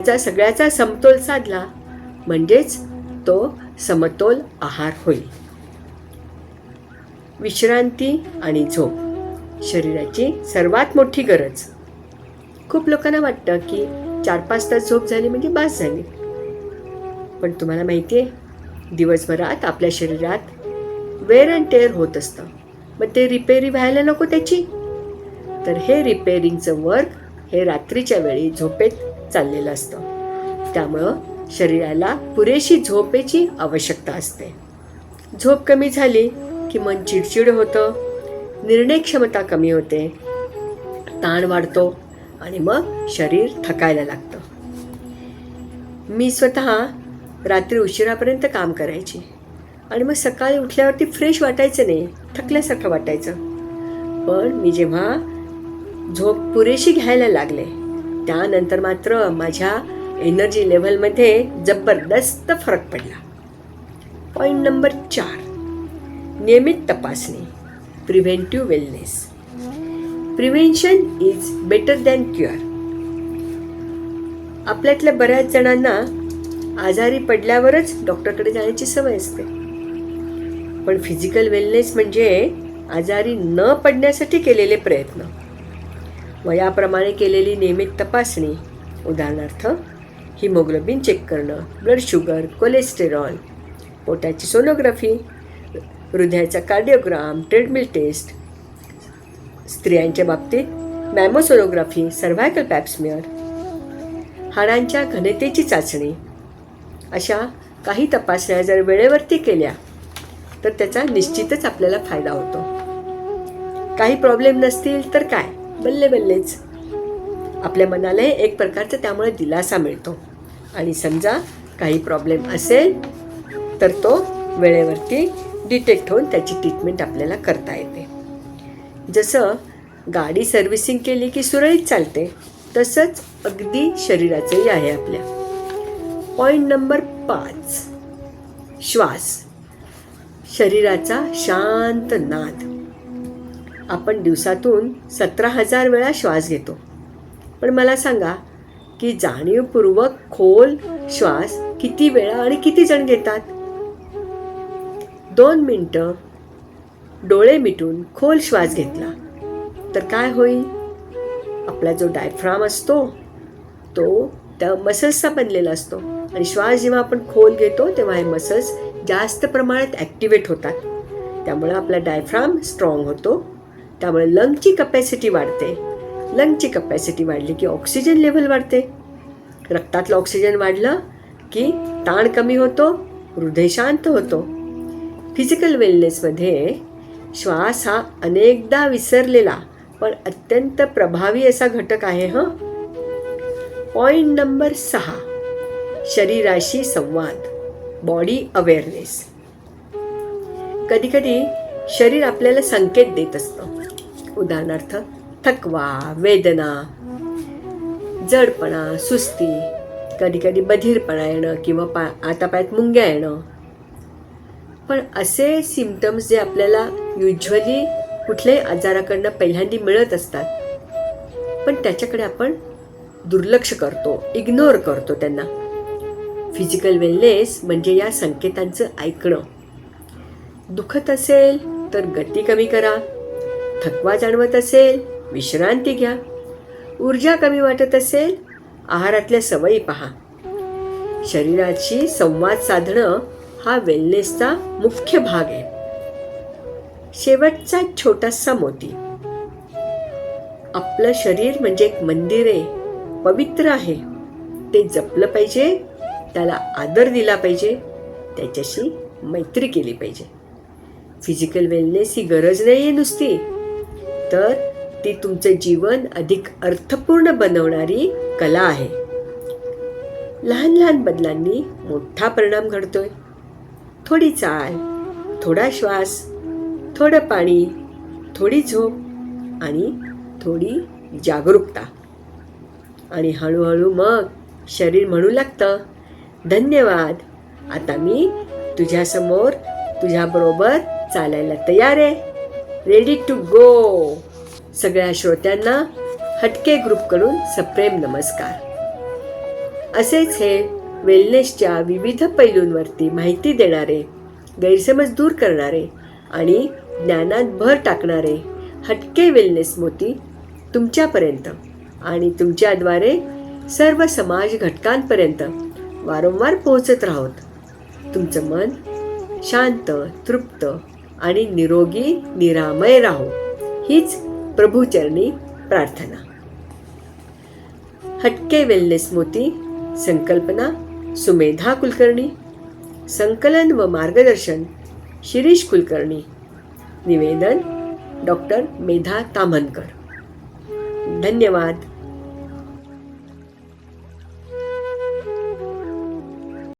सगळ्याचा समतोल साधला म्हणजेच तो समतोल आहार होईल. विश्रांती आणि झोप शरीराची सर्वात मोठी गरज. खूप लोकांना वाटतं की 4-5 तास झोप झाली म्हणजे बास झाली. पण तुम्हाला माहिती आहे, दिवसभरात आपल्या शरीरात वेअर अँड टेअर होत असतं. मग ते रिपेरी व्हायला नको त्याची. तर हे रिपेरिंगचं वर्क हे रात्रीच्या वेळी झोपेत चाललेलं असतं. त्यामुळं शरीराला पुरेशी झोपेची आवश्यकता असते. झोप कमी झाली की मन चिडचिड होतं, निर्णय क्षमता कमी होते, ताण वाढतो आणि मग शरीर थकायला लागतं. मी स्वतः रात्री उशिरापर्यंत काम करायची आणि मग सकाळी उठल्यावरती फ्रेश वाटायचं नाही, थकल्यासारखं वाटायचं. पण मी जेव्हा झोप पुरेशी घ्यायला लागले त्यानंतर मात्र माझ्या एनर्जी लेव्हलमध्ये जबरदस्त फरक पडला. पॉईंट नंबर 4, नियमित तपासणी. Preventive wellness. Prevention is better than cure. आपल्यातल्या बऱ्याच जणांना आजारी पडल्यावरच डॉक्टरकडे जाण्याची सवय असते. पण फिजिकल वेलनेस म्हणजे आजारी न पडण्यासाठी केलेले प्रयत्न. वयाप्रमाणे केलेली नियमित तपासणी, उदाहरणार्थ हिमोग्लोबिन चेक करणं, ब्लड शुगर, कोलेस्टेरॉल, पोटाची सोनोग्राफी, हृदयाचा कार्डिओग्राम, ट्रेडमिल टेस्ट, स्त्रियांच्या बाबतीत मॅमोसोनोग्राफी, सर्व्हायकल पॅप्समियर, हाडांच्या घनतेची चाचणी, अशा काही तपासण्या जर वेळेवरती केल्या तर त्याचा निश्चितच आपल्याला फायदा होतो. काही प्रॉब्लेम नसतील तर काय, बल्ले बल्लेच. आपल्या मनाला एक प्रकारचा त्यामुळे दिलासा मिळतो. आणि समजा काही प्रॉब्लेम असेल तर तो वेळेवरती डिटेक्ट होऊन त्याची ट्रीटमेंट आपल्याला करता येते. जसं गाडी सर्व्हिसिंग केली की सुरळीत चालते, तसंच अगदी शरीराचंही आहे आपल्या. पॉईंट नंबर 5, श्वास. शरीराचा शांत नाद. आपण दिवसातून 17,000 वेळा श्वास घेतो. पण मला सांगा की जाणीवपूर्वक खोल श्वास किती वेळा आणि किती जण घेतात? 2 मिनिटं डोळे मिटून खोल श्वास घेतला तर काय होईल? आपला जो डायफ्राम असतो तो त्या मसल्सचा बनलेला असतो आणि श्वास जेव्हा आपण खोल घेतो तेव्हा हे मसल्स जास्त प्रमाणात ॲक्टिवेट होतात. त्यामुळे आपला डायफ्राम स्ट्रॉंग होतो. त्यामुळे लंगची कपॅसिटी वाढते. लंगची कपॅसिटी वाढली की ऑक्सिजन लेव्हल वाढते. रक्तातलं ऑक्सिजन वाढलं की ताण कमी होतो, हृदय शांत होतो. फिजिकल वेलनेसमध्ये श्वास हा अनेकदा विसरलेला पण अत्यंत प्रभावी असा घटक आहे. पॉईंट नंबर 6, शरीराशी संवाद. Body awareness. कधीकधी शरीर आपल्याला संकेत देत असतं. उदाहरणार्थ थकवा, वेदना, जडपणा, सुस्ती, कधीकधी बधीरपणा येणं किंवा हातापायात मुंग्या येणं. पण असे सिम्पटम्स जे आपल्याला युज्युअली कुठल्याही आजाराकडनं पहिल्यांदा मिळत असतात, पण त्याच्याकडे आपण दुर्लक्ष करतो, इग्नोर करतो त्यांना. फिजिकल वेलनेस म्हणजे या संकेतांचं ऐकणं. दुखत असेल तर गती कमी करा. थकवा जाणवत असेल विश्रांती घ्या. ऊर्जा कमी वाटत असेल आहारातल्या सवयी पहा. शरीराशी संवाद साधणं हा वेलनेसचा मुख्य भाग आहे. शेवटचा छोटासा मोती. आपलं शरीर म्हणजे एक मंदिर आहे, पवित्र आहे. ते जपलं पाहिजे, त्याला आदर दिला पाहिजे, त्याच्याशी मैत्री केली पाहिजे. फिजिकल वेलनेस ही गरज नाही आहे नुसती, तर ती तुमचं जीवन अधिक अर्थपूर्ण बनवणारी कला आहे. लहान लहान बदलांनी मोठा परिणाम घडतोय. थोडी चाल, थोडा श्वास, थोडं पाणी, थोडी झोप आणि थोडी जागरूकता. आणि हळूहळू मग शरीर म्हणू लागतं, धन्यवाद, आता मी तुझ्यासमोर तुझ्याबरोबर चालायला तयार आहे, रेडी टू गो. सगळ्या श्रोत्यांना हटके ग्रुपकडून सप्रेम नमस्कार. असेच हे वेलनेसच्या विविध पैलूंवरती माहिती देणारे, गैरसमज दूर करणारे आणि ज्ञानात भर टाकणारे हटके वेलनेस मोती तुमच्यापर्यंत आणि तुमच्याद्वारे सर्व समाज घटकांपर्यंत वारंवार पोहोचत राहोत. तुमचं मन शांत, तृप्त आणि निरोगी निरामय राहो, हीच प्रभूचरणी प्रार्थना. हटके वेलनेस मोती संकल्पना सुमेधा कुलकर्णी, संकलन व मार्गदर्शन शिरीष कुलकर्णी, निवेदन डॉक्टर मेधा ताम्हनकर. धन्यवाद.